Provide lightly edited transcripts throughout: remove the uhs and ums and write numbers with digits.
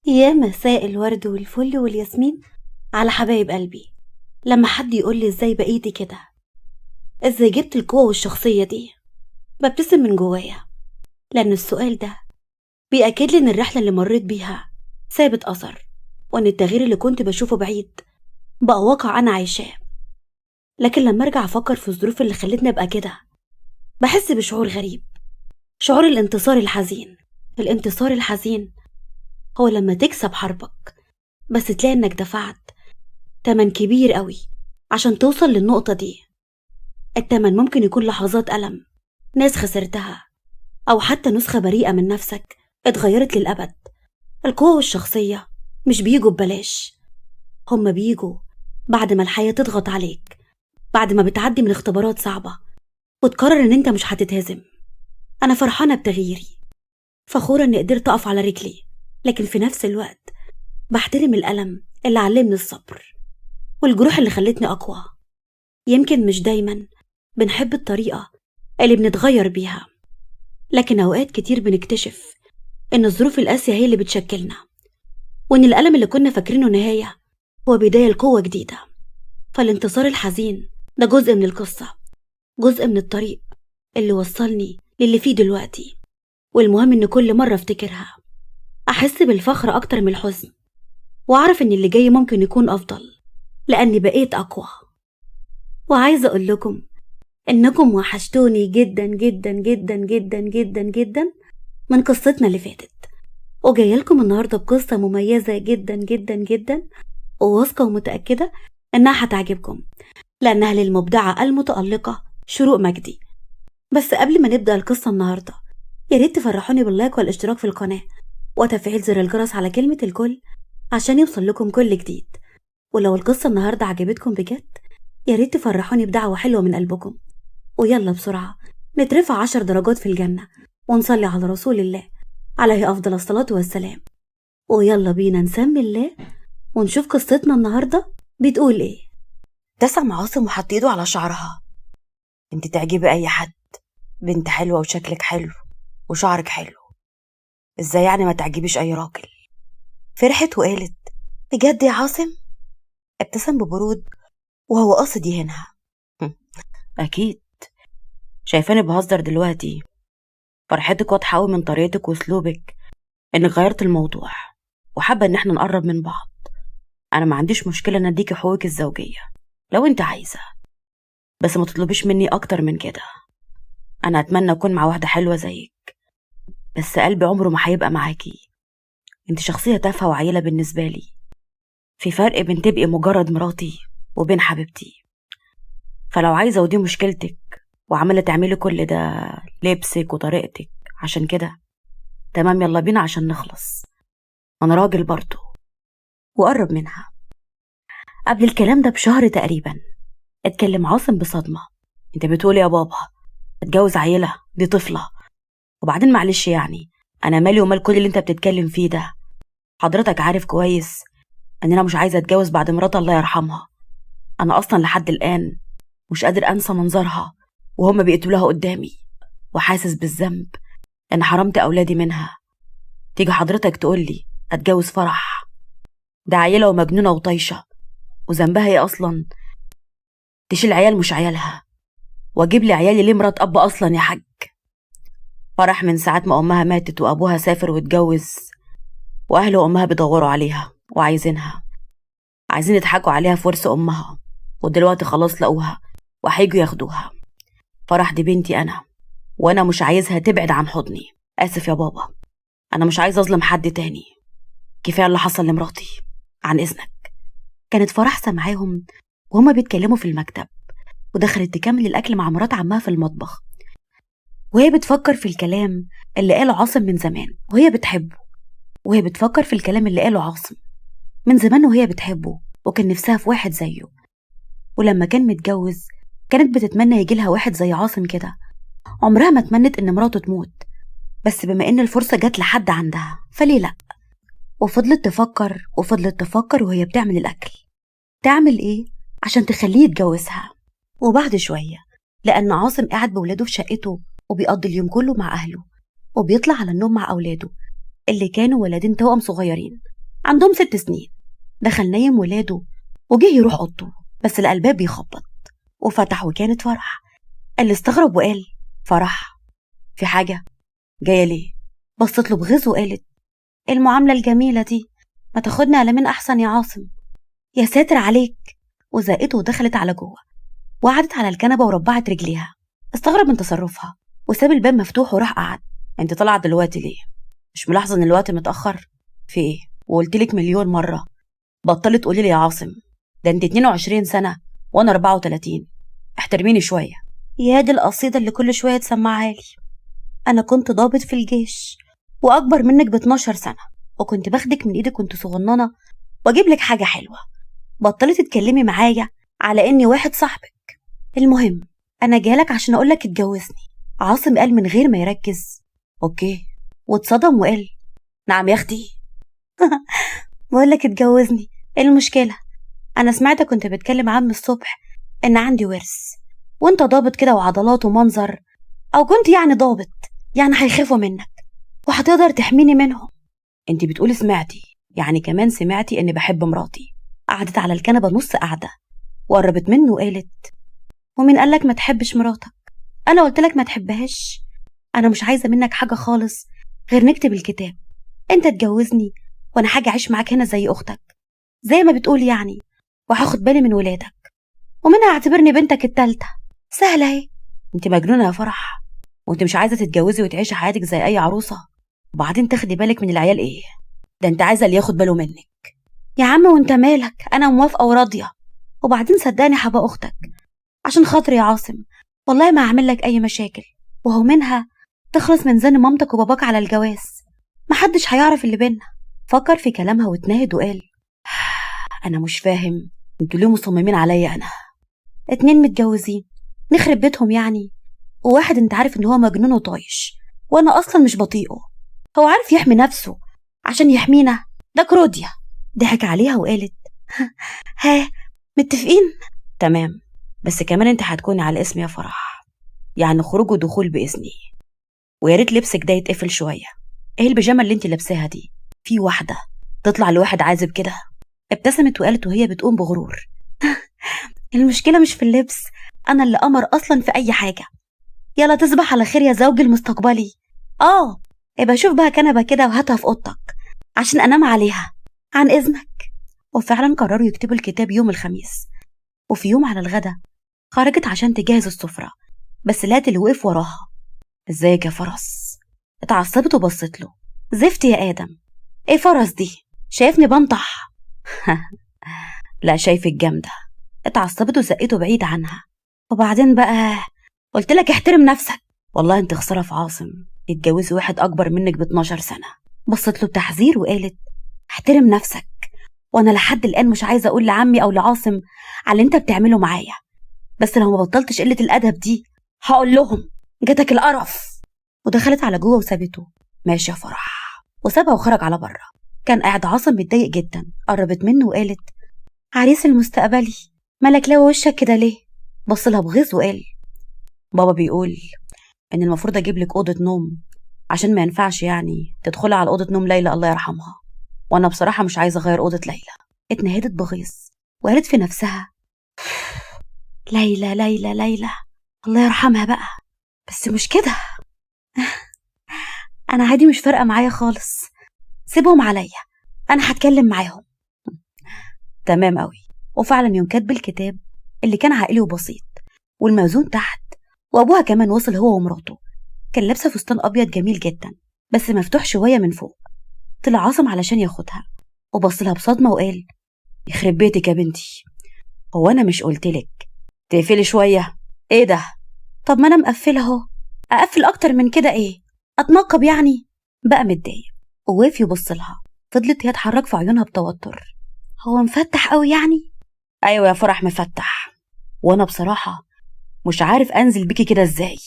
يا مساء الورد والفل والياسمين على حبايب قلبي. لما حد يقول لي ازاي بقيتي كده، ازاي جبت القوة والشخصية دي، ببتسم من جوايا، لأن السؤال ده بيأكد لي إن الرحلة اللي مريت بيها سابت أثر، وإن التغيير اللي كنت بشوفه بعيد بقى واقع أنا عايشاه. لكن لما أرجع أفكر في الظروف اللي خلتني أبقى كده، بحس بشعور غريب، شعور الانتصار الحزين. الانتصار الحزين هو لما تكسب حربك بس تلاقي إنك دفعت تمن كبير قوي عشان توصل للنقطة دي. التمن ممكن يكون لحظات ألم، ناس خسرتها، أو حتى نسخة بريئة من نفسك اتغيرت للأبد. القوة والشخصية مش بيجوا ببلاش، هما بيجوا بعد ما الحياة تضغط عليك، بعد ما بتعدي من اختبارات صعبة وتقرر إن أنت مش هتتهزم. أنا فرحانة بتغييري، فخورة إني قدرت أقف على رجلي، لكن في نفس الوقت بحترم الألم اللي علمني الصبر والجروح اللي خلتني أقوى. يمكن مش دايما بنحب الطريقة اللي بنتغير بيها، لكن أوقات كتير بنكتشف إن الظروف القاسية هي اللي بتشكلنا، وإن الألم اللي كنا فاكرينه نهاية هو بداية لقوة جديدة. فالانتصار الحزين ده جزء من القصة، جزء من الطريق اللي وصلني للي فيه دلوقتي. والمهم إن كل مرة افتكرها أحس بالفخر أكتر من الحزن، وأعرف إن اللي جاي ممكن يكون أفضل، لأني بقيت أقوى. وعايزة أقول لكم إنكم وحشتوني جدا جدا جدا جدا جدا جدا من قصتنا اللي فاتت، وجايه لكم النهارده بقصة مميزة جدا جدا جدا، وواثقة ومتأكدة إنها هتعجبكم، لأنها للمبدعة المتألقة شروق مجدي. بس قبل ما نبدأ القصة النهارده، يا ريت تفرحوني باللايك والاشتراك في القناة وتفعيل زر الجرس على كلمة الكل عشان يوصل لكم كل جديد. ولو القصة النهارده عجبتكم بجد، يا ريت تفرحوني بدعوة حلوة من قلبكم. ويلا بسرعة نترفع 10 درجات في الجنة ونصلي على رسول الله عليه أفضل الصلاة والسلام. ويلا بينا نسمي الله ونشوف قصتنا النهاردة بتقول إيه. ابتسم عاصم وحط ايده على شعرها. انت تعجبي اي حد، بنت حلوة وشكلك حلو وشعرك حلو، ازاي يعني ما تعجبيش اي راجل؟ فرحت وقالت بجد يا عاصم؟ ابتسم ببرود وهو قاصد يهينها. اكيد، شايفاني بهزر دلوقتي؟ فرحتك واضحة قوي من طريقتك واسلوبك انك غيرت الموضوع وحابة ان احنا نقرب من بعض. انا ما عنديش مشكلة ان اديكي حقوقك الزوجية لو انت عايزة، بس ما تطلبيش مني اكتر من كده. انا اتمنى اكون مع واحدة حلوة زيك، بس قلبي عمره ما هيبقى معاكي. انت شخصية تافهة وعيلة بالنسبة لي. في فرق بين تبقي مجرد مراتي وبين حبيبتي. فلو عايزة ودي مشكلتك وعمالة تعملي كل ده، لبسك وطريقتك عشان كده، تمام يلا بينا عشان نخلص. انا راجل برضو. وقرب منها. قبل الكلام ده بشهر تقريبا اتكلم عاصم بصدمة. انت بتقولي يا بابا اتجوز عيلة؟ دي طفلة. وبعدين معلش يعني، انا مالي ومال كل اللي انت بتتكلم فيه ده؟ حضرتك عارف كويس ان انا مش عايزة اتجوز بعد مرات الله يرحمها. انا اصلا لحد الان مش قادر انسى منظرها وهم بيقتلوها قدامي، وحاسس بالذنب ان حرمت اولادي منها. تيجي حضرتك تقولي اتجوز فرح؟ ده عيلة ومجنونة وطايشة، وذنبها ايه اصلا تشيل عيال مش عيالها؟ واجيب لي عيالي ليه مرات اب اصلا يا حاج؟ فرح من ساعة ما امها ماتت وابوها سافر واتجوز، واهل امها بيدوروا عليها وعايزينها، عايزين يضحكوا عليها في ورث امها، ودلوقتي خلاص لقوها وهيجوا ياخدوها. فرح دي بنتي انا، وانا مش عايزها تبعد عن حضني. اسف يا بابا، انا مش عايزه اظلم حد تاني، كفايه اللي حصل لمراتي. عن اذنك. كانت فرح سامعاهم وهما بيتكلموا في المكتب، ودخلت تكمل الاكل مع مرات عمها في المطبخ، وهي بتفكر في الكلام اللي قاله عاصم من زمان وهي بتحبه، وهي بتفكر في الكلام اللي قاله عاصم من زمان وهي بتحبه، وكان نفسها في واحد زيه. ولما كان متجوز كانت بتتمنى يجيلها واحد زي عاصم كده. عمرها ما تمنت ان مراته تموت، بس بما ان الفرصة جت لحد عندها فليه لأ. وفضلت تفكر وفضلت تفكر وهي بتعمل الأكل، تعمل ايه عشان تخليه يتجوزها. وبعد شوية لأن عاصم قاعد بولاده في شقته وبيقضي اليوم كله مع أهله، وبيطلع على النوم مع أولاده اللي كانوا ولدين توأم صغيرين، عندهم 6 سنين. دخل نايم ولاده وجه يروح اوضته، بس لقى الباب بيخبط وفتح وكانت فرح. اللي استغرب وقال: فرح، في حاجة؟ جاية ليه؟ بصت له بغيظ وقالت: المعاملة الجميلة دي ما تاخدني على مين أحسن يا عاصم؟ يا ساتر عليك. وزقته ودخلت على جوه وقعدت على الكنبة وربعت رجليها. استغرب من تصرفها وساب الباب مفتوح وراح قعد. انت طالعة دلوقتي ليه؟ مش ملاحظة ان الوقت متأخر؟ في ايه؟ وقلتلك مليون مرة بطلي تقولي لي يا عاصم، ده انت 22 سنة وانا 34، احترميني شوية. يا دي القصيدة اللي كل شوية تسمعها لي. انا كنت ضابط في الجيش واكبر منك ب 12 سنة، وكنت باخدك من ايدك كنت صغننة واجيب لك حاجة حلوة. بطلي تتكلمي معايا على اني واحد صاحبك. المهم انا جالك عشان اقولك اتجوزني. عاصم قال من غير ما يركز: اوكي، واتصدم وقال: نعم يا اختي. بقولك اتجوزني، ايه المشكلة؟ انا سمعتك كنت بتكلم عم الصبح ان عندي ورث، وانت ضابط كده وعضلات ومنظر، او كنت يعني ضابط، يعني هيخافوا منك وهتقدر تحميني منهم. انت بتقولي سمعتي، يعني كمان سمعتي اني بحب مراتي. قعدت على الكنبة نص قعدة وقربت منه وقالت: ومين قالك ما تحبش مراتك؟ انا قلتلك ما تحبهاش؟ انا مش عايزة منك حاجة خالص غير نكتب الكتاب. انت تجوزني وانا حاجة اعيش معاك هنا زي اختك زي ما بتقول يعني، وهاخد بالي من ولادك ومنها اعتبرني بنتك التالتة. سهلة اهي. انت مجنونة يا فرح، وانت مش عايزة تتجوزي وتعيشي حياتك زي اي عروسة وبعدين تاخدي بالك من العيال؟ ايه ده، انت عايزة اللي ياخد باله منك. يا عم وانت مالك، انا موافقة وراضية. وبعدين صدقني هبقى اختك عشان خاطري يا عاصم، والله ما هعمل لك اي مشاكل، وهو منها تخلص من زن مامتك وباباك على الجواز، محدش هيعرف اللي بينا. فكر في كلامها واتنهد وقال: انا مش فاهم انتوا ليه مصممين عليا انا؟ 2 متجوزين نخرب بيتهم يعني، وواحد انت عارف ان هو مجنون وطايش وانا اصلا مش بطيئه. هو عارف يحمي نفسه عشان يحمينا؟ ده كروديا. ضحك عليها وقالت: ها، متفقين؟ تمام، بس كمان انت هتكوني على اسمي يا فرح، يعني خروج ودخول باذني، ويا ريت لبسك ده يتقفل شويه. ايه البيجامه اللي انت لابساها دي؟ في واحده تطلع لواحد عازب كده؟ ابتسمت وقالت وهي بتقوم بغرور: المشكله مش في اللبس، انا اللي قمر اصلا في اي حاجه. يلا تصبح على خير يا زوجي المستقبلي. ابقى شوف بقى كنبه كده وهاتها في اوضتك عشان انام عليها، عن اذنك. وفعلا قرروا يكتبوا الكتاب يوم الخميس، وفي يوم على الغدا خرجت عشان تجهز السفرة، بس لقت اللي وقف وراها: ازيك يا فرس؟ اتعصبت وبصت له: زفت يا آدم، ايه فرس دي؟ شايفني بنطح؟ لا شايفك جامدة. اتعصبت وزقته بعيد عنها. وبعدين بقى قلت لك احترم نفسك. والله انت خسارة في عاصم يتجوزي واحد اكبر منك ب 12 سنة. بصت له بتحذير وقالت: احترم نفسك، وانا لحد الان مش عايزة اقول لعمي او لعاصم على اللي انت بتعمله معايا، بس لو ما بطلتش قلة الادب دي هقول لهم جاتك القرف. ودخلت على جوه وسابته. ماشي يا فرح، وسابها وخرج على بره. كان قاعد عاصم متضايق جدا. قربت منه وقالت: عريس المستقبلي، مالك لاوي وشك كده ليه؟ بص لها بغيظ وقال: بابا بيقول ان المفروض اجيب لك اوضه نوم، عشان ما ينفعش يعني تدخلي على اوضه نوم ليلى الله يرحمها، وانا بصراحه مش عايزه اغير اوضه ليلى. اتنهدت بغيظ وقالت في نفسها: ليلى ليلى ليلى الله يرحمها بقى، بس مش كده. انا عادي، مش فارقه معايا خالص، سيبهم عليا، انا هتكلم معاهم. تمام قوي. وفعلا يوم كاتب الكتاب اللي كان عائلي وبسيط والموزون تحت، وابوها كمان وصل هو ومراته. كان لابسه فستان ابيض جميل جدا بس مفتوح شويه من فوق. طلع عاصم علشان ياخدها وبص لها بصدمه وقال: يخرب بيتك يا بنتي، هو انا مش قلتلك تقفلي شويه؟ ايه ده؟ طب ما انا مقفله اهو، اقفل اكتر من كده ايه؟ اتنقب يعني؟ بقى متضايق ووقف يبص لها. فضلت هي تحرك في عيونها بتوتر: هو مفتح قوي يعني؟ ايوه يا فرح مفتح، وانا بصراحه مش عارف انزل بيكي كده ازاي.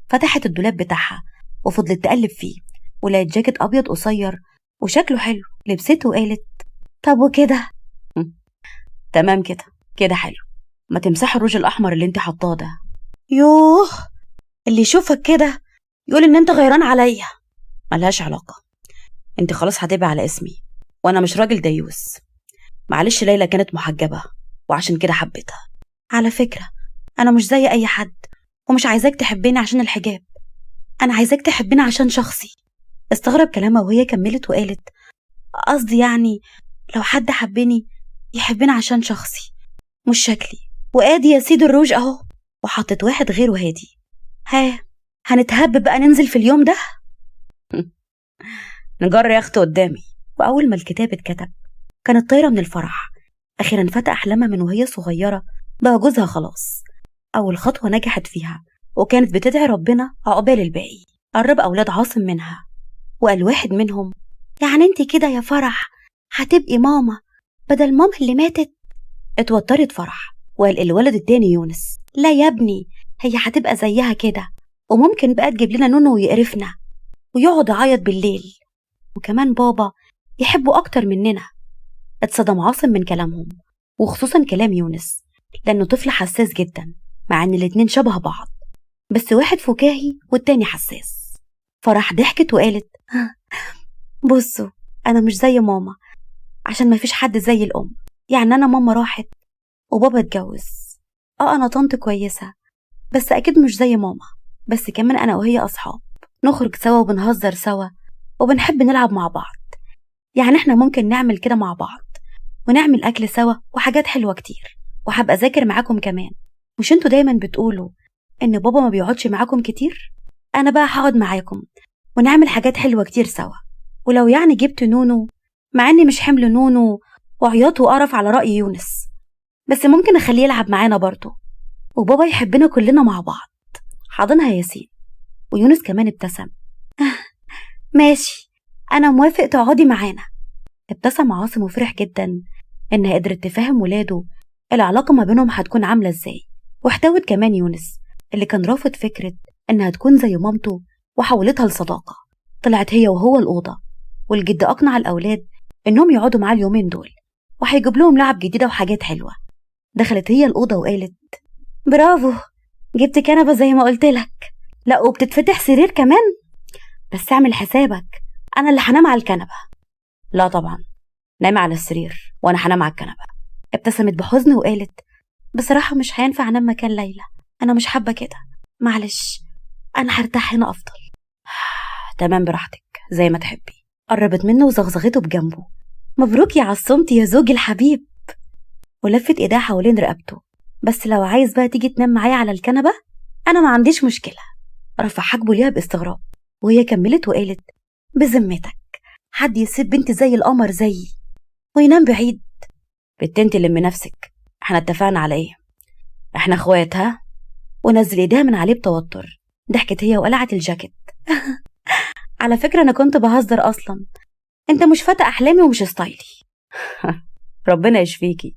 فتحت الدولاب بتاعها وفضلت تقلب فيه ولقيت جاكيت ابيض قصير وشكله حلو. لبسته وقالت: طب وكده؟ تمام كده، كده حلو. ما تمسحي الروج الاحمر اللي انت حطاه ده. يوه، اللي يشوفك كده يقول ان انت غيران عليا. ملهاش علاقه، انت خلاص هتبقى على اسمي، وأنا مش راجل ديوس. معلش ليلى كانت محجبة وعشان كده حبيتها. على فكرة أنا مش زي أي حد، ومش عايزاك تحبني عشان الحجاب، أنا عايزاك تحبني عشان شخصي. استغرب كلامها وهي كملت وقالت قصدي يعني لو حد حبني يحبني عشان شخصي مش شكلي. وادي يا سيد الروج اهو، وحطت واحد غيره هادي. ها هنتهب بقى ننزل في اليوم ده؟ نجر يا اختي قدامي. وأول ما الكتاب اتكتب كانت طايرة من الفرح. أخيرا فتح أحلامها من وهي صغيرة بقى جوزها خلاص. أول خطوة نجحت فيها، وكانت بتدعي ربنا عقبال الباقي. قرب أولاد عاصم منها وقال واحد منهم يعني انت كده يا فرح هتبقي ماما بدل ماما اللي ماتت؟ اتوترت فرح وقال الولد التاني يونس لا يا ابني، هي هتبقى زيها كده، وممكن بقى تجيب لنا نونو ويقرفنا ويقعد يعيط بالليل، وكمان بابا يحبه أكتر مننا. اتصدم عاصم من كلامهم، وخصوصا كلام يونس لأنه طفل حساس جدا، مع إن الاتنين شبه بعض بس واحد فكاهي والتاني حساس. فرح ضحكت وقالت بصوا أنا مش زي ماما عشان مفيش حد زي الأم، يعني أنا ماما راحت وبابا اتجوز. أنا طنط كويسة بس أكيد مش زي ماما، بس كمان أنا وهي أصحاب، نخرج سوا وبنهزر سوا وبنحب نلعب مع بعض. يعني احنا ممكن نعمل كده مع بعض ونعمل أكل سوا وحاجات حلوة كتير، وحابة أذاكر معاكم كمان. مش انتوا دايما بتقولوا إن بابا ما بيقعدش معاكم كتير؟ أنا بقى هقعد معاكم ونعمل حاجات حلوة كتير سوا. ولو يعني جبت نونو، مع إني مش حمل نونو وعياط وقرف على رأي يونس، بس ممكن أخليه يلعب معانا برضه، وبابا يحبنا كلنا مع بعض. حاضنها ياسين، ويونس كمان ابتسم ماشي أنا موافق تقعدي معانا. ابتسم عاصم وفرح جدا إنها قدرت تفهم ولاده العلاقة ما بينهم هتكون عاملة إزاي، واحتوت كمان يونس اللي كان رافض فكرة إنها تكون زي مامته وحولتها لصداقة. طلعت هي وهو الأوضة، والجد أقنع الأولاد إنهم يقعدوا معاه اليومين دول وهيجيب لهم لعب جديدة وحاجات حلوة. دخلت هي الأوضة وقالت برافو جبت كنبة زي ما قلتلك، لا وبتتفتح سرير كمان، بس اعمل حسابك أنا اللي هنام على الكنبة. لا طبعا نام على السرير وأنا هنام على الكنبة. ابتسمت بحزن وقالت بصراحة مش هينفع أنام مكان ليلى، أنا مش حابة كده، معلش أنا هرتاح هنا أفضل. تمام براحتك زي ما تحبي. قربت منه وزغزغته بجنبه مبروك يا عصمتي يا زوجي الحبيب، ولفت ايديها حوالين رقبته. بس لو عايز بقى تيجي تنام معايا على الكنبة أنا ما عنديش مشكلة. رفع حاجبه ليها باستغراب، وهي كملت وقالت بذمتك حد يسيب بنت زي القمر زيي وينام بعيد؟ بنت انت لم نفسك، احنا اتفقنا على ايه؟ احنا اخوات ها؟ ونزل ايديها من عليه بتوتر. ضحكت هي وقلعت الجاكيت على فكرة أنا كنت بهزر أصلا، انت مش فتى أحلامي ومش ستايلي. ربنا يشفيكي،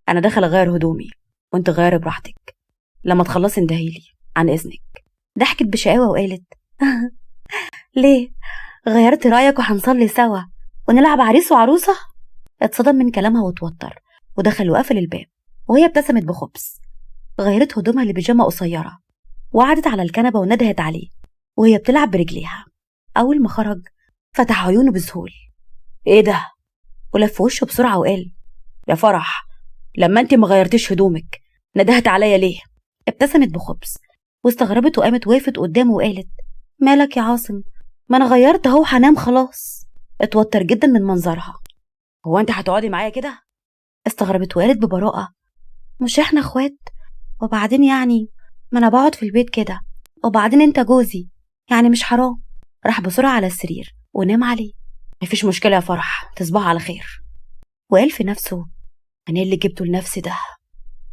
انا داخل اغير هدومي وانت غيري براحتك، لما تخلصي اندهيلي عن اذنك. ضحكت بشقاوة وقالت ليه غيرت رأيك وهنصلي سوا ونلعب عريس وعروسة؟ اتصدم من كلامها وتوتر ودخل وقفل الباب، وهي ابتسمت بخبز. غيرت هدومها لبيجامة قصيرة وقعدت على الكنبة وندهت عليه وهي بتلعب برجليها. أول ما خرج فتح عيونه بذهول ايه ده؟ ولف وشه بسرعة وقال يا فرح لما انت ما غيرتيش هدومك ندهت عليا ليه؟ ابتسمت بخبز واستغربت وقامت وقفت قدامه وقالت مالك يا عاصم؟ ما انا غيرت اهو هنام خلاص. اتوتر جدا من منظرها. هو انت هتقعدي معايا كده؟ استغربت وقالت ببراءة مش احنا اخوات؟ وبعدين يعني ما انا بقعد في البيت كده، وبعدين انت جوزي يعني مش حرام؟ راح بسرعة على السرير ونام عليه. مفيش مشكلة يا فرح، تصبح على خير. وقال في نفسه انا اللي جبته لنفسي ده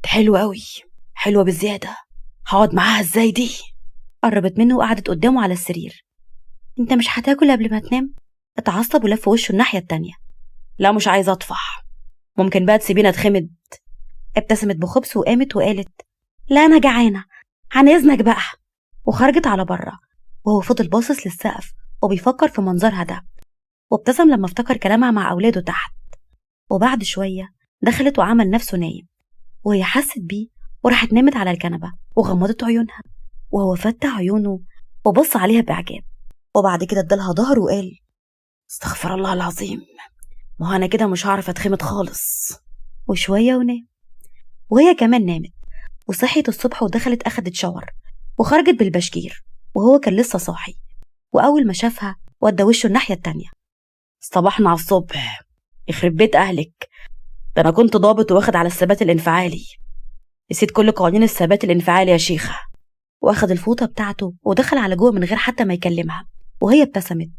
حلو قوي، حلوة بزيادة، هقعد معاها ازاي دي؟ قربت منه وقعدت قدامه على السرير. انت مش هتاكل قبل ما تنام؟ اتعصب ولف وشه الناحية التانية. لا مش عايزة اطفح، ممكن بقى تسيبينا اتخمد. ابتسمت بخبث وقامت وقالت لا انا جعانة عن اذنك بقى، وخرجت على بره وهو فضل باصص للسقف وبيفكر في منظرها ده، وابتسم لما افتكر كلامها مع اولاده تحت. وبعد شوية دخلت وعمل نفسه نايم، وهي حست بيه وراحت نامت على الكنبة وغمضت عيونها، وهو فتح عيونه وبص عليها بإعجاب، وبعد كده ادالها ظهره وقال استغفر الله العظيم، ما هو أنا كده مش هعرف أتخمد خالص. وشوية ونام، وهي كمان نامت وصحيت الصبح ودخلت أخدت شاور وخرجت بالبشكير وهو كان لسه صاحي، وأول ما شافها ودى وشه الناحية التانية. صباحنا على الصبح، يخرب بيت أهلك، ده أنا كنت ضابط واخد على الثبات الانفعالي، نسيت كل قوانين الثبات الانفعالي يا شيخة. واخد الفوطة بتاعته ودخل على جوه من غير حتى ما يكلمها، وهي ابتسمت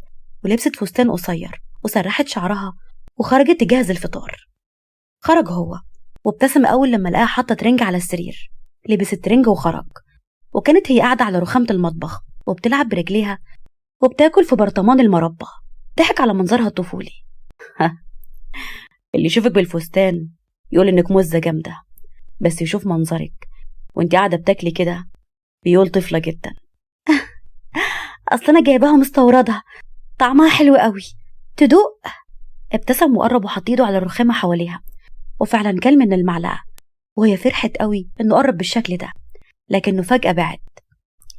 ولبست فستان قصير وسرحت شعرها وخرجت تجهز الفطار. خرج هو وابتسم أول لما لقاها حاطة ترنج على السرير، لبس الترنج وخرج، وكانت هي قاعدة على رخامة المطبخ وبتلعب برجليها وبتاكل في برطمان المربى. ضحك على منظرها الطفولي. اللي يشوفك بالفستان يقول انك مزة جامدة، بس يشوف منظرك وانت قاعدة بتاكلي كده بيقول طفلة جدا. أصل أنا جايباها مستوردة، طعمها حلو قوي، تدوق. ابتسم وقرب وحط ايده على الرخامة حواليها، وفعلا كل من المعلقة، وهي فرحت قوي انه قرب بالشكل ده، لكنه فجأة بعد.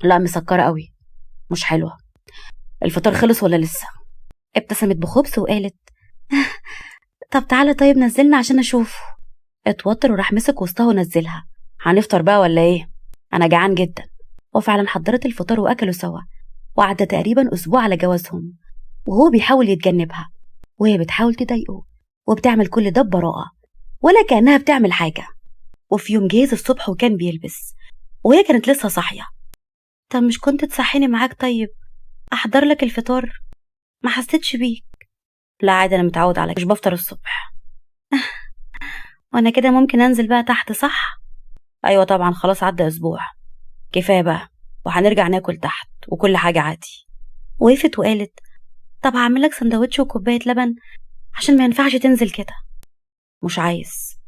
لا مسكرة قوي، مش حلوة. الفطار خلص ولا لسه؟ ابتسمت بخبث وقالت طب تعالى طيب نزلنا عشان اشوفه. اتوتر وراح مسك وسطها ونزلها. هنفطر بقى ولا ايه؟ انا جعان جدا. وفعلا حضرت الفطار واكلوا سوا، وعدى تقريبا اسبوع على جوازهم، وهو بيحاول يتجنبها وهي بتحاول تضايقه وبتعمل كل ده ببراءة ولا كأنها بتعمل حاجة. وفي يوم جهز الصبح وكان بيلبس وهي كانت لسه صاحية. طب مش كنت تصحيني معاك طيب احضر لك الفطار؟ ما حسيتش بيك. لا عادي، انا متعود على مش بفطر الصبح. وانا كده ممكن انزل بقى تحت صح؟ ايوه طبعا، خلاص عدى اسبوع، كفايه بقى، وهنرجع ناكل تحت وكل حاجه عادي. وقفت وقالت طب هعمل لك سندوتش وكوبايه لبن عشان ما ينفعش تنزل كده. مش عايز،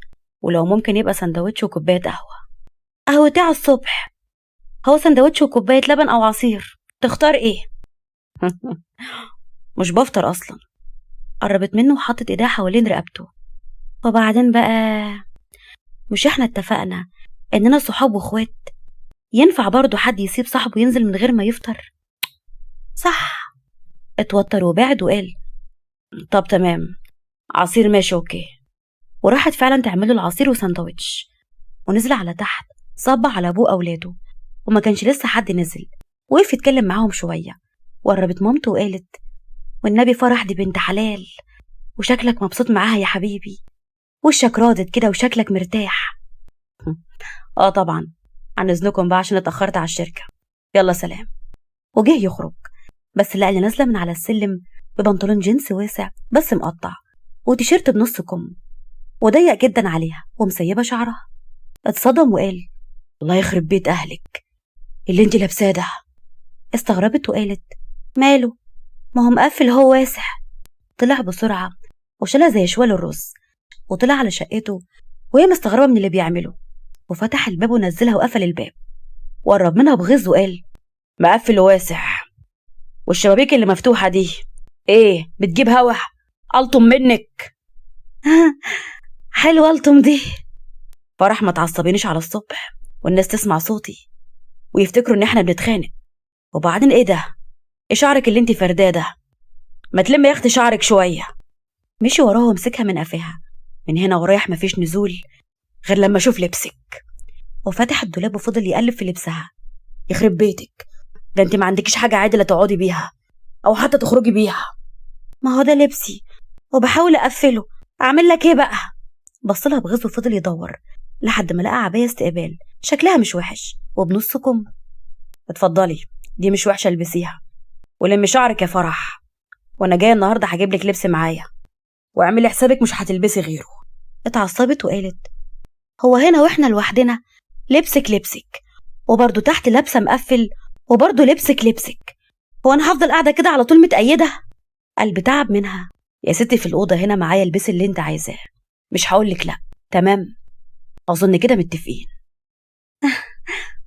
ولو ممكن يبقى سندوتش وكوبايه قهوه. قهوتي على الصبح؟ هو سندوتش وكوبايه لبن او عصير، تختار ايه؟ مش بفطر اصلا. قربت منه وحطت ايديها حوالين رقبته. وبعدين بقى، مش احنا اتفقنا اننا صحاب واخوات؟ ينفع برضو حد يسيب صاحبه ينزل من غير ما يفطر؟ صح. اتوتر وبعد وقال طب تمام، عصير ماشي اوكي. وراحت فعلا تعمله العصير وساندوتش، ونزل على تحت صب على ابوه اولاده، وما كانش لسه حد نزل. وقف يتكلم معاهم شويه، وقربت مامته وقالت والنبي فرح دي بنت حلال، وشكلك مبسوط معاها يا حبيبي، وشك راضت كده وشكلك مرتاح. طبعا، عن اذنكم بقى عشان اتاخرت على الشركه، يلا سلام. وجه يخرج، بس لقى اللي نازله من على السلم ببنطلون جينز واسع بس مقطع وتيشيرت بنص كم وضيق جدا عليها ومسيبه شعرها. اتصدم وقال الله يخرب بيت اهلك، اللي انت لابساه ده. استغربت وقالت ماله؟ ما هو مقفل هو واسع. طلع بسرعه وشالها زي شوال الرز وطلع على شقته وهي مستغربه من اللي بيعمله، وفتح الباب ونزلها وقفل الباب وقرب منها بغيظ وقال مقفل وواسع، والشبابيك اللي مفتوحه دي ايه بتجيب هوا؟ الطم منك. حلوه الطم دي. فرح ما تعصبينيش على الصبح والناس تسمع صوتي ويفتكروا ان احنا بنتخانق. وبعدين ايه ده؟ ايه شعرك اللي انت فرداه ده؟ ما تلم يا اختي شعرك شويه. مشي وراها ومسكها من قفاها. من هنا ورايح مفيش نزول غير لما اشوف لبسك. وفتح الدولاب وفضل يقلب في لبسها. يخرب بيتك، ده انت ما عندكيش حاجه عادله تقعدي بيها او حتى تخرجي بيها. ما هو ده لبسي وبحاول اقفله، اعمل لك ايه بقى؟ بصلها بغيظ وفضل يدور لحد ما لقى عبايه استقبال شكلها مش وحش وبنص كم. اتفضلي، دي مش وحشه البسيها، ولمي شعرك يا فرح، وانا جايه النهارده هجيب لك لبس معايا، واعملي حسابك مش هتلبسي غيره. اتعصبت وقالت هو هنا واحنا لوحدنا؟ لبسك وبرضه تحت لابسه مقفل، وبرضه لبسك. هو انا هفضل قاعده كده على طول متأيده؟ قلب تعب منها. يا ستي في الاوضه هنا معايا البسي اللي انت عايزاه، مش هقولك لا. تمام، اظن كده متفقين.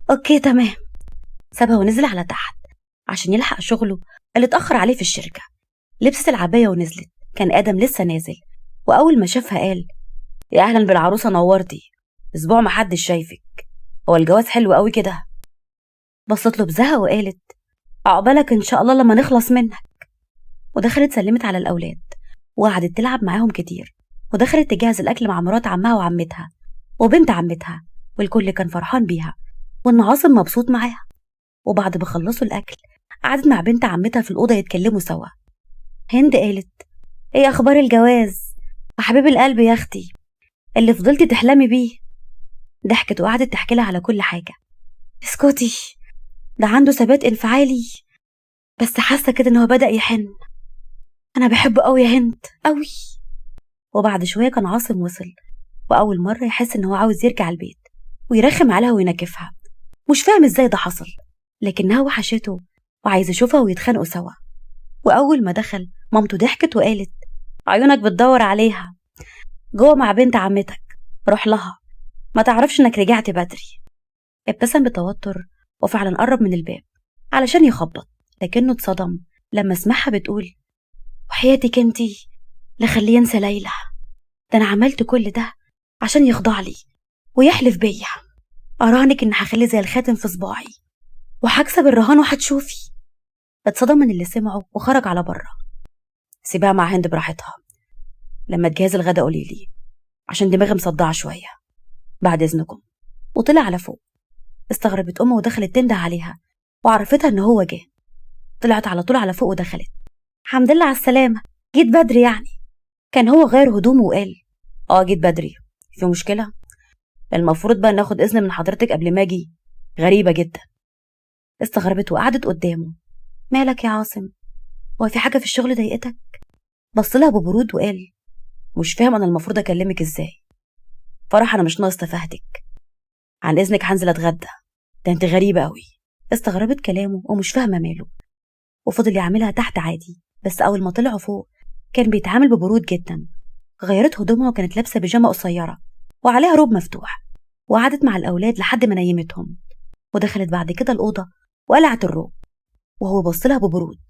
اوكي تمام. سابها ونزل على تحت عشان يلحق شغله اللي اتأخر عليه في الشركه. لبست العبايه ونزلت. كان ادم لسه نازل، واول ما شافها قال يا اهلا بالعروسه، نورتي، اسبوع ما حدش شايفك، هو الجواز حلو قوي كده؟ بصت له بزهق وقالت عقبالك ان شاء الله لما نخلص منك. ودخلت سلمت على الاولاد وقعدت تلعب معاهم كتير، ودخلت تجهز الأكل مع مرات عمها وعمتها وبنت عمتها، والكل كان فرحان بيها وإن عاصم مبسوط معاها. وبعد ما خلصوا الأكل قعدت مع بنت عمتها في الأوضة يتكلموا سوا. هند قالت: ايه أخبار الجواز؟ وحبيب القلب يا أختي اللي فضلتي تحلمي بيه. ضحكت وقعدت تحكي لها على كل حاجة. اسكتي، ده عنده ثبات انفعالي، بس حاسة كده إن هو بدأ يحن. أنا بحبه قوي يا هند قوي. وبعد شوية كان عاصم وصل، وأول مرة يحس إن هو عاوز يرجع البيت ويرخم عليها وينكفها. مش فاهم إزاي ده حصل، لكنها وحشته وعايز يشوفها ويتخانقوا سوا. وأول ما دخل مامته ضحكت وقالت: عيونك بتدور عليها جوه مع بنت عمتك، روح لها، ما تعرفش إنك رجعت بدري. ابتسم بتوتر وفعلا قرب من الباب علشان يخبط، لكنه اتصدم لما سمعها بتقول: وحياتك انتي لخليه ينسى ليلى، ده أنا عملت كل ده عشان يخضع لي ويحلف بيا. أراهنك إن هخليه زي الخاتم في صباعي وهكسب الرهان وهتشوفي. اتصدم من اللي سمعه وخرج على بره. سيبها مع هند براحتها، لما تجهز الغدا قوليلي عشان دماغي مصدعة شوية، بعد إذنكم. وطلع على فوق. استغربت أمه ودخلت تنده عليها وعرفتها إن هو جه. طلعت على طول على فوق ودخلت: الحمد لله على السلامة، جيت بدري يعني. كان هو غير هدومه وقال: جيت بدري، في مشكلة؟ المفروض بقى ناخد إذن من حضرتك قبل ما أجي، غريبة جدا. استغربت وقعدت قدامه. مالك يا عاصم؟ هو في حاجة في الشغل ضايقتك؟ بصلها ببرود وقال: مش فاهم أنا المفروض أكلمك إزاي. فرح أنا مش ناقص تفاهتك، عن إذنك هنزل أتغدى، ده أنت غريبة أوي. استغربت كلامه ومش فاهمة ماله، وفضل يعملها تحت عادي، بس أول ما طلعوا فوق كان بيتعامل ببرود جدا. غيرت هدومها وكانت لابسة بيجامة قصيرة وعليها روب مفتوح، وقعدت مع الأولاد لحد ما نيمتهم، ودخلت بعد كده الأوضة وقلعت الروب، وهو بصلها ببرود،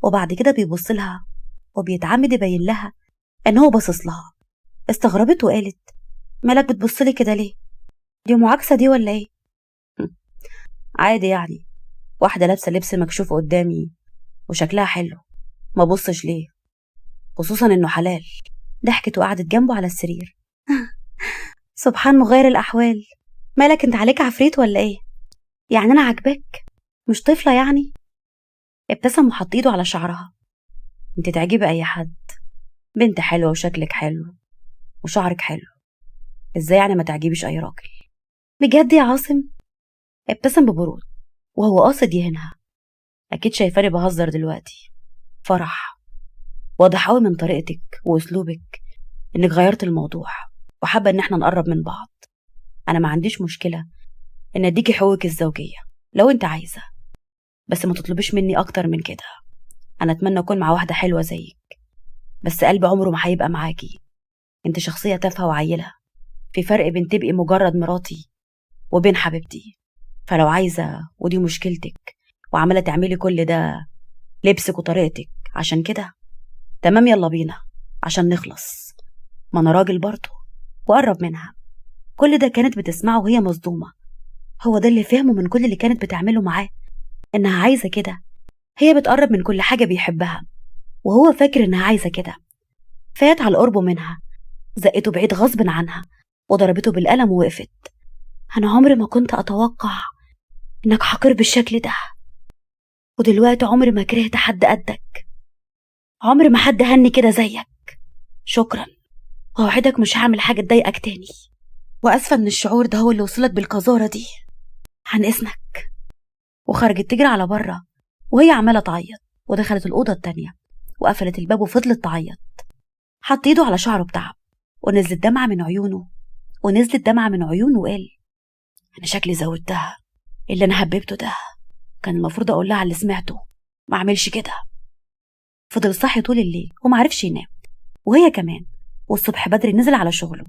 وبعد كده بيبصلها وبيتعمد يبين لها إن هو باصص لها. استغربت وقالت: مالك بتبصلي كده ليه؟ دي معاكسة دي ولا إيه؟ عادي يعني، واحدة لابسة لبس مكشوف قدامي وشكلها حلو، ما بصش ليه؟ خصوصا إنه حلال. ضحكت وقعدت جنبه على السرير. سبحان مغير الأحوال، مالك انت عليك عفريت ولا إيه؟ يعني أنا عجبك؟ مش طفلة يعني؟ ابتسم وحط إيده على شعرها. انت تعجبي أي حد، بنت حلوة وشكلك حلو وشعرك حلو، ازاي يعني ما تعجبيش أي راجل؟ بجد يا عاصم؟ ابتسم ببرود وهو قاصد يهنها. أكيد شايفاني بهزر دلوقتي. فرح، واضح قوي من طريقتك وأسلوبك إنك غيرت الموضوع وحابة إن احنا نقرب من بعض. أنا ما عنديش مشكلة إن أديكي حقوقك الزوجية لو أنت عايزة، بس ما تطلبيش مني أكتر من كده. أنا أتمنى أكون مع واحدة حلوة زيك، بس قلبي عمره ما هيبقى معاكي. أنت شخصية تافهة وعيلة، في فرق بين تبقي مجرد مراتي وبين حبيبتي. فلو عايزة ودي مشكلتك وعمالة تعملي كل ده لبسك وطريقتك عشان كده، تمام، يلا بينا عشان نخلص. ما أنا راجل برضه وقرب منها. كل ده كانت بتسمعه وهي مصدومة. هو ده اللي فهمه من كل اللي كانت بتعمله معاه، إنها عايزة كده. هي بتقرب من كل حاجة بيحبها وهو فاكر إنها عايزة كده. فات على قربه منها، زقته بعيد غصب عنها وضربته بالقلم ووقفت. أنا عمري ما كنت أتوقع إنك حقير بالشكل ده، ودلوقتي عمري ما كرهت حد قدك، عمري ما حد هني كده زيك. شكرا، وأوعدك مش هعمل حاجة تضايقك تاني، وأسفة إن الشعور ده هو اللي وصلك بالقذارة دي. عن إذنك. وخرجت تجري على بره وهي عمالة تعيط، ودخلت الأوضة التانية وقفلت الباب وفضلت تعيط. حط إيده على شعره بتعب ونزلت دمعة من عيونه وقال: أنا شكلي زودتها، اللي أنا حببته ده كان المفروض أقول لها على اللي سمعته، ما أعملش كده. فضل صاحي طول الليل ومعرفش ينام، وهي كمان. والصبح بدري نزل على شغله.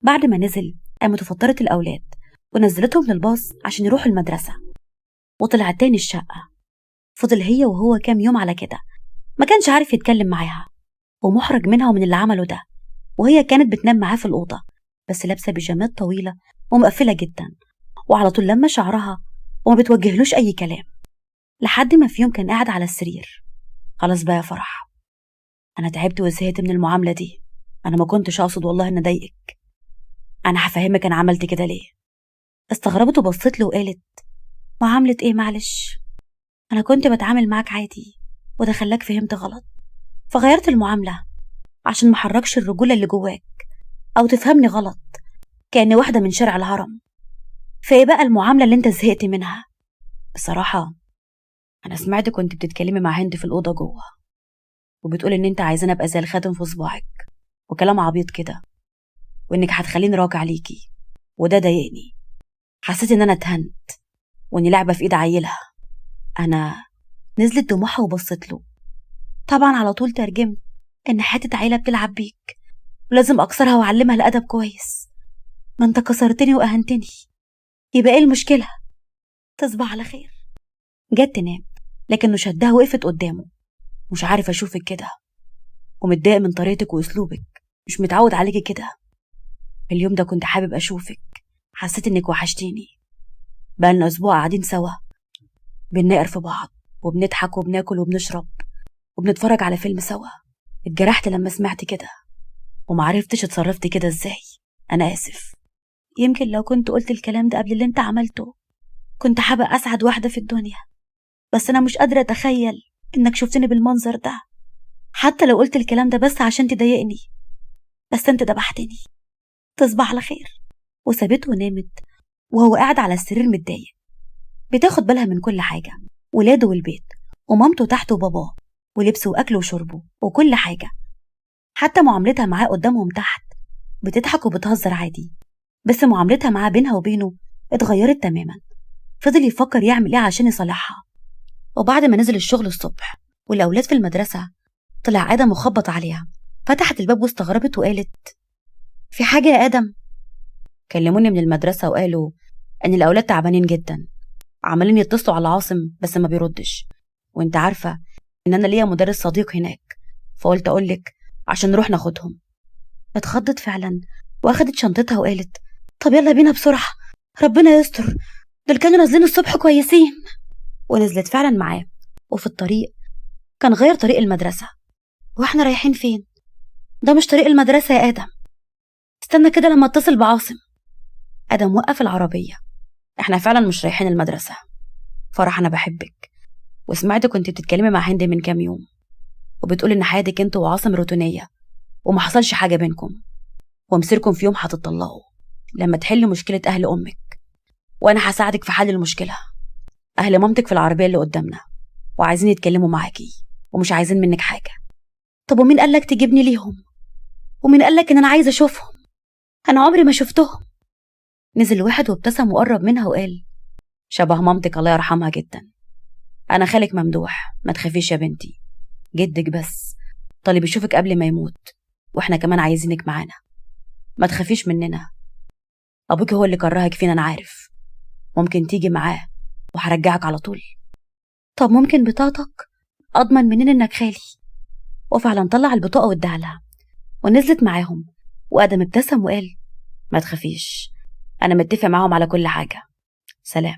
بعد ما نزل قامت فطرت الأولاد ونزلتهم للباص عشان يروحوا المدرسة، وطلعت تاني الشقة. فضل هي وهو كام يوم على كده، ما كانش عارف يتكلم معاها ومحرج منها ومن اللي عمله ده. وهي كانت بتنام معاه في الأوضة، بس لابسة بيجامات طويلة ومقفلة جدا، وعلى طول لما شعرها وما بتوجهلوش أي كلام. لحد ما في يوم كان قاعد على السرير: خلاص بقى يا فرح، أنا تعبت وزهقت من المعاملة دي. أنا ما كنتش أقصد والله إن أضايقك. أنا هفهمك أنا عملت كده ليه. استغربت وبصيت له وقالت: معاملة إيه معلش؟ أنا كنت بتعامل معاك عادي وده خلاك فهمت غلط، فغيرت المعاملة عشان محركش الرجولة اللي جواك أو تفهمني غلط كأني واحدة من شارع الهرم. فإيه بقى المعاملة اللي أنت زهقت منها؟ بصراحة أنا سمعت كنت بتتكلمي مع هند في الأوضة جوه وبتقول إن أنت عايزاني أبقى زي الخاتم في صباعك وكلام عبيط كده، وإنك هتخليني راجع ليكي، وده ضايقني. حسيت إن أنا اتهنت وإني لعبة في إيد عيلها. أنا نزلت دموعها وبصت له. طبعا على طول ترجمت إن حتة عيلة بتلعب بيك ولازم أكسرها وأعلمها الأدب كويس. ما أنت كسرتني وأهنتني، يبقى إيه المشكلة؟ تصبح على خير. جت تنام لكنه شدها وقفت قدامه. مش عارف أشوفك كده ومتضايق من طريقتك وأسلوبك، مش متعود عليكي كده. اليوم ده كنت حابب أشوفك، حسيت إنك وحشتيني. بقالنا أسبوع قاعدين سوا بننقر في بعض وبنضحك وبناكل وبنشرب وبنتفرج على فيلم سوا. اتجرحت لما سمعت كده ومعرفتش اتصرفت كده ازاي. أنا آسف. يمكن لو كنت قلت الكلام ده قبل اللي انت عملته كنت هبقى أسعد واحدة في الدنيا، بس أنا مش قادرة أتخيل إنك شفتني بالمنظر ده، حتى لو قلت الكلام ده بس عشان تضايقني، بس انت دبحتني. تصبح على خير. وسابته ونامت وهو قاعد على السرير متضايق. بتاخد بالها من كل حاجة، ولاده والبيت ومامته تحت وباباه ولبسه وأكله وشربه وكل حاجة، حتى معاملتها معاه قدامهم تحت بتضحك وبتهزر عادي، بس معاملتها معاه بينها وبينه اتغيرت تماما. فضل يفكر يعمل ايه عشان يصلحها. وبعد ما نزل الشغل الصبح والأولاد في المدرسة طلع آدم وخبط عليها. فتحت الباب واستغربت وقالت: في حاجة يا آدم؟ كلموني من المدرسة وقالوا إن الأولاد تعبانين جدا، عمالين يتصلوا على عاصم بس ما بيردش، وانت عارفة إن أنا ليا مدرس صديق هناك، فقلت أقولك عشان نروح ناخدهم. اتخضت فعلا واخدت شنطتها وقالت: طب يلا بينا بسرعة، ربنا يستر، دول كانوا نازلين الصبح كويسين. ونزلت فعلا معاه، وفي الطريق كان غير طريق المدرسة. واحنا رايحين فين؟ ده مش طريق المدرسة يا آدم، استنى كده لما اتصل بعاصم. آدم وقف العربية. احنا فعلا مش رايحين المدرسة. فرح أنا بحبك، وسمعت كنت بتتكلمي مع هند من كام يوم وبتقولي إن حياتك انت وعاصم روتينية وما حصلش حاجة بينكم، ومصيركم في يوم هتطلقوا لما تحلي مشكلة أهل أمك، وأنا هساعدك في حل المشكلة. أهل مامتك في العربية اللي قدامنا وعايزين يتكلموا معاكي ومش عايزين منك حاجة. طب ومين قالك تجيبني ليهم؟ ومين قالك إن أنا عايزة أشوفهم؟ أنا عمري ما شفتهم. نزل واحد وابتسم وقرب منها وقال: شبه مامتك الله يرحمها جدا. أنا خالك ممدوح، ما تخافيش يا بنتي، جدك بس طالب يشوفك قبل ما يموت، وإحنا كمان عايزينك معانا، ما تخافيش مننا. أبوك هو اللي كرهك فينا أنا عارف، ممكن تيجي معاه وهرجعك على طول. طب ممكن بطاقتك؟ أضمن منين إنك خالي. وفعلا طلع البطاقة واداها لها ونزلت معاهم. وآدم ابتسم وقال: ما تخافيش، أنا متفق معاهم على كل حاجة، سلام.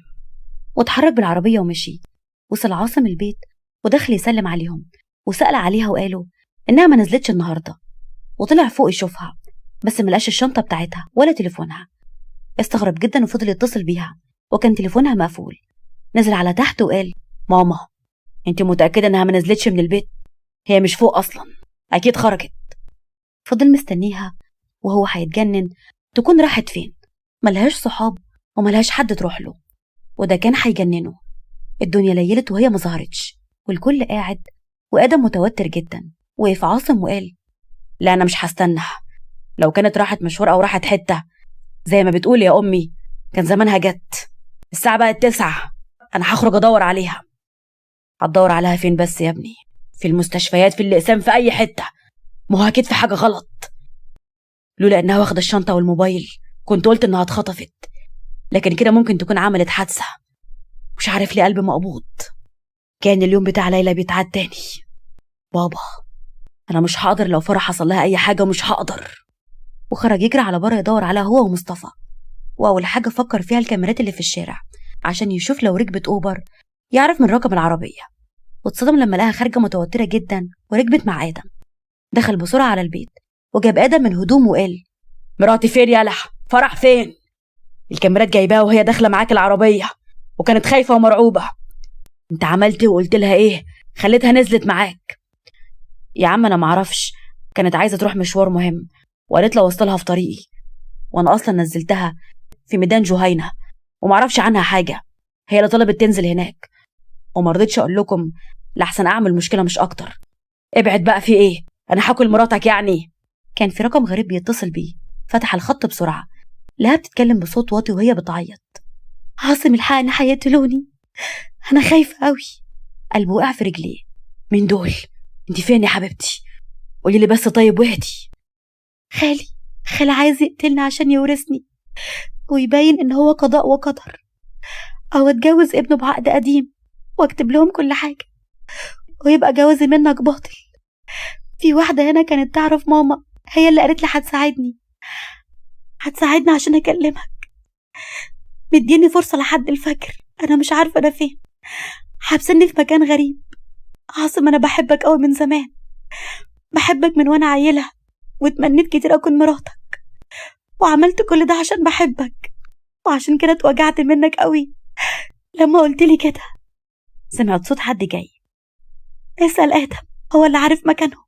واتحرك بالعربية ومشي. وصل عاصم البيت ودخل يسلم عليهم وسأل عليها وقالوا إنها ما نزلتش النهاردة. وطلع فوق يشوفها بس ملقاش الشنطة بتاعتها ولا تليفونها. استغرب جدا وفضل يتصل بيها وكان تليفونها مقفول. نزل على تحت وقال: ماما، انت متأكدة إنها ما نزلتش من البيت؟ هي مش فوق أصلا، أكيد خرجت. فضل مستنيها وهو هيتجنن تكون راحت فين. ملهاش صحاب وملهاش حد تروح له، وده كان هيجننه. الدنيا ليلت وهي ما ظهرتش والكل قاعد، وآدم متوتر جدا. وقف عاصم وقال: لا أنا مش هستنى، لو كانت راحت مشوار أو راحت حتة زي ما بتقول يا أمي كان زمانها جت. الساعة بقت 9، أنا هخرج أدور عليها. هتدور عليها فين بس يا ابني؟ في المستشفيات، في الأقسام، في أي حتة. ما هو أكيد في حاجة غلط. لولا إنها واخدة الشنطة والموبايل كنت قلت إنها اتخطفت، لكن كده ممكن تكون عملت حادثة. مش عارف ليه قلبي مقبوض، كان اليوم بتاع ليلى بيتعاد تاني. بابا، أنا مش هقدر لو فرح حصل لها أي حاجة، مش هقدر. وخرج يجري على بره يدور عليها هو ومصطفى. وأول حاجة فكر فيها الكاميرات اللي في الشارع عشان يشوف لو ركبت أوبر يعرف من رقم العربية. واتصدم لما لقاها خارجة متوترة جدا وركبت مع آدم. دخل بسرعة على البيت وجاب آدم من هدومه وقال: مراتي فين يالا؟ فرح فين؟ الكاميرات جايباها وهي داخلة معاك العربية وكانت خايفة ومرعوبة. انت عملت وقلت لها ايه خليتها نزلت معاك؟ يا عم انا معرفش، كانت عايزة تروح مشوار مهم وقالت لها وصلها في طريقي، وانا اصلا نزلتها في ميدان جهينة ومعرفش عنها حاجة، هي اللي طلبت تنزل هناك ومرضتش اقول لكم لحسن اعمل مشكلة مش اكتر. ابعد بقى، في ايه؟ انا هاكل مراتك يعني؟ كان في رقم غريب بيتصل بيه، فتح الخط بسرعة لقاها بتتكلم بصوت واطي وهي بتعيط: عاصم الحقني هيقتلوني، انا خايفة قوي. قلبه وقع في رجليه. مين دول؟ انت فين يا حبيبتي؟ قولي لي بس طيب واهدي. خالي عايز يقتلني عشان يورثني ويبين ان هو قضاء وقدر، او اتجوز ابنه بعقد قديم واكتب لهم كل حاجة ويبقى جوازي منك باطل. في واحدة هنا كانت تعرف ماما، هي اللي قالت لي هتساعدني عشان اكلمك، مديني فرصة لحد الفجر، انا مش عارفة انا فين، حابسني في مكان غريب. عاصم انا بحبك قوي من زمان، بحبك من وانا عيلة، واتمنيت كتير اكون مراتك، وعملت كل ده عشان بحبك، وعشان كده اتوجعت منك قوي لما قلت لي كده. سمعت صوت حد جاي: اسأل آدم، هو اللي عارف مكانهم،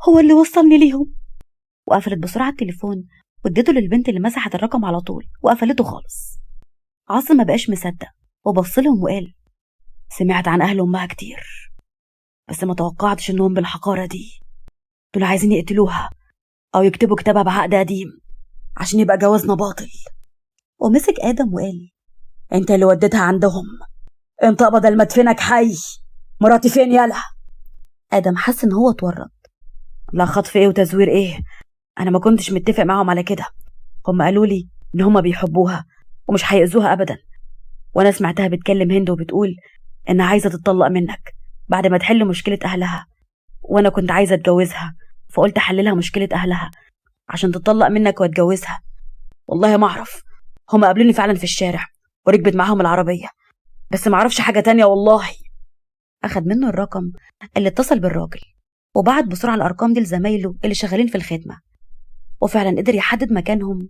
هو اللي وصلني ليهم. وقفلت بسرعة التليفون واديته للبنت اللي مسحت الرقم على طول وقفلته خالص. عاصم ما بقاش مصدق وبصلهم وقال: سمعت عن أهل أمها كتير، بس ما توقعتش إنهم بالحقارة دي. دول عايزين يقتلوها أو يكتبوا كتابها بعقد قديم عشان يبقى جوازنا باطل. ومسك آدم وقال: انت اللي وديتها عندهم، انت بدل ما ادفنك حي. مراتي فين يالا؟ آدم حس إن هو اتورط. لا خطف ايه وتزوير ايه، انا ما كنتش متفق معهم على كده، هم قالوا لي ان هم بيحبوها ومش هيأذوها ابدا، وانا سمعتها بتكلم هند وبتقول انها عايزه تتطلق منك بعد ما تحل مشكله اهلها، وانا كنت عايزه اتجوزها فقلت احللها مشكله اهلها عشان تتطلق منك واتجوزها. والله ما اعرف، هم قابلوني فعلا في الشارع وركبت معاهم العربيه، بس ما اعرفش حاجه تانية والله. اخد منه الرقم اللي اتصل بالراجل وبعت بسرعه الارقام دي لزمايله اللي شغالين في الخدمه، وفعلا قدر يحدد مكانهم،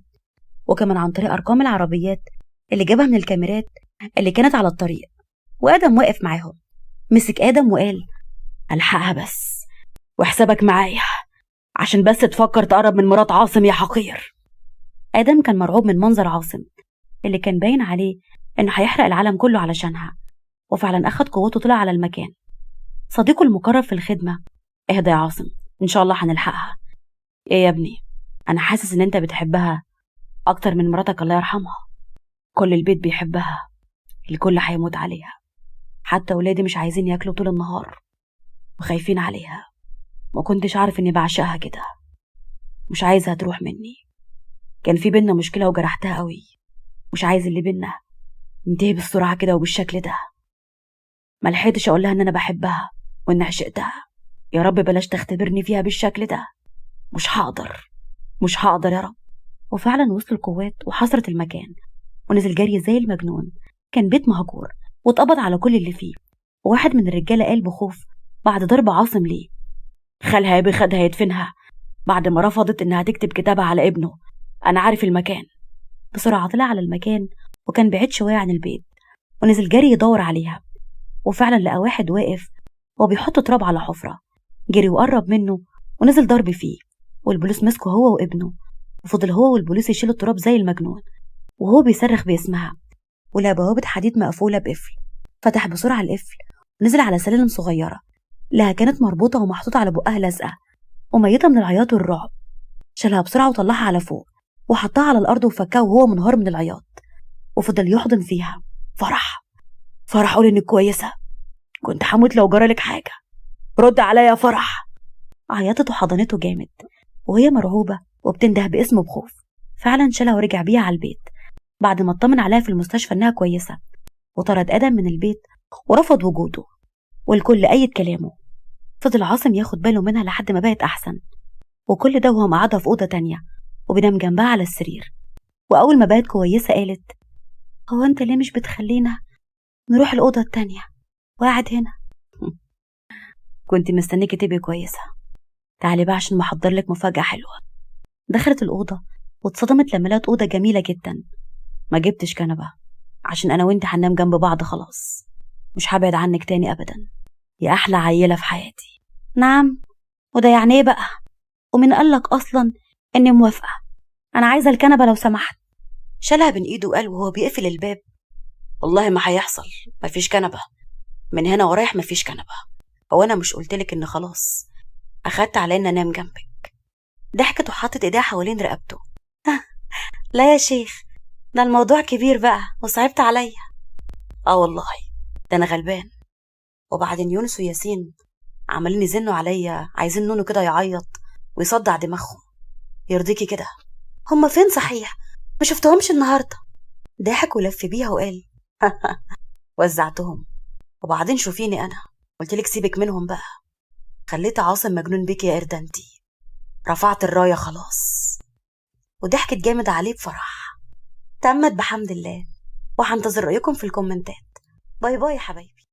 وكمان عن طريق أرقام العربيات اللي جابها من الكاميرات اللي كانت على الطريق. وآدم واقف معاهم. مسك آدم وقال: ألحقها بس وحسابك معايا عشان بس تفكر تقرب من مرات عاصم يا حقير. آدم كان مرعوب من منظر عاصم اللي كان باين عليه إنه هيحرق العالم كله علشانها، وفعلا أخد قوته طلع على المكان. صديقه المقرب في الخدمة: اهدى يا عاصم، إن شاء الله هنلحقها. إيه يا ابني، أنا حاسس إن أنت بتحبها أكتر من مراتك الله يرحمها، كل البيت بيحبها، الكل هيموت عليها، حتى ولادي مش عايزين ياكلوا طول النهار وخايفين عليها، ما كنتش عارف إني بعشقها كده، مش عايزها تروح مني، كان في بينا مشكلة وجرحتها قوي، مش عايز اللي بينا ينتهي بالسرعة كده وبالشكل ده. ملحقتش أقولها إن أنا بحبها وإن عشقتها، يا رب بلاش تختبرني فيها بالشكل ده، مش هقدر يا رب. وفعلا وصل القوات وحصرت المكان ونزل جري زي المجنون. كان بيت مهجور واتقبض على كل اللي فيه، وواحد من الرجاله قال بخوف بعد ضرب عاصم ليه: خالها يا خدها يدفنها بعد ما رفضت انها تكتب كتابها على ابنه، انا عارف المكان. بسرعه طلع على المكان وكان بعيد شويه عن البيت، ونزل جري يدور عليها، وفعلا لقى واحد واقف وبيحط تراب على حفره. جري وقرب منه ونزل ضرب فيه، والبوليس مسكه هو وابنه، وفضل هو والبوليس يشيلوا التراب زي المجنون وهو بيصرخ باسمها. ولقى بوابة حديد مقفولة بقفل، فتح بسرعة القفل ونزل على سلالم صغيرة لها كانت مربوطة ومحطوطة على بقها لزقة وميتة من العياط والرعب. شالها بسرعة وطلعها على فوق وحطها على الأرض وفكها وهو منهار من العياط، وفضل يحضن فيها: فرح قولي إنك كويسة، كنت هموت لو جرالك حاجة، رد عليا يا فرح. عيطت وحضنته جامد وهي مرعوبة وبتنده باسمه بخوف. فعلا شالها ورجع بيها على البيت بعد ما اطمن عليها في المستشفى انها كويسة، وطرد آدم من البيت ورفض وجوده والكل أيد كلامه. فضل عاصم ياخد باله منها لحد ما بقت أحسن، وكل ده وهو مقعدها في أوضة تانية وبينام جنبها على السرير. وأول ما بقت كويسة قالت: هو أنت ليه مش بتخلينا نروح الأوضة التانية وقاعد هنا؟ كنت مستنيكي تبقي كويسة، تعالي بقى عشان محضر لك مفاجأة حلوة. دخلت الأوضة واتصدمت لما لقت أوضة جميلة جدا. ما جبتش كنبة عشان أنا وإنت هننام جنب بعض خلاص، مش هبعد عنك تاني أبدا يا أحلى عيلة في حياتي. نعم، وده يعني إيه بقى؟ ومين قالك أصلا إني موافقة؟ أنا عايزة الكنبة لو سمحت. شالها بين إيده وقال وهو بيقفل الباب: والله ما هيحصل، مفيش كنبة من هنا ورايح، مفيش كنبة. هو أنا مش قلتلك إن خلاص أخدت على إن أنام جنبك؟ ضحكت وحطت إيديها حوالين رقبته. لا يا شيخ، ده الموضوع كبير بقى وصعبت عليا. والله ده أنا غلبان. وبعدين يونس وياسين عمالين يزنوا عليا، عايزين نونو كده يعيط ويصدع دماغهم. يرضيكي كده؟ هما فين صحيح؟ ما شفتهمش النهارده. ضحك ولف بيها وقال: وزعتهم. وبعدين شوفيني انا، قلتلك سيبك منهم بقى. خليت عاصم مجنون بيكي يا قردنتي، رفعت الرايه خلاص. وضحكت جامد عليه بفرح. تمت بحمد الله، وهنتظر رايكم في الكومنتات. باي باي يا حبايبي.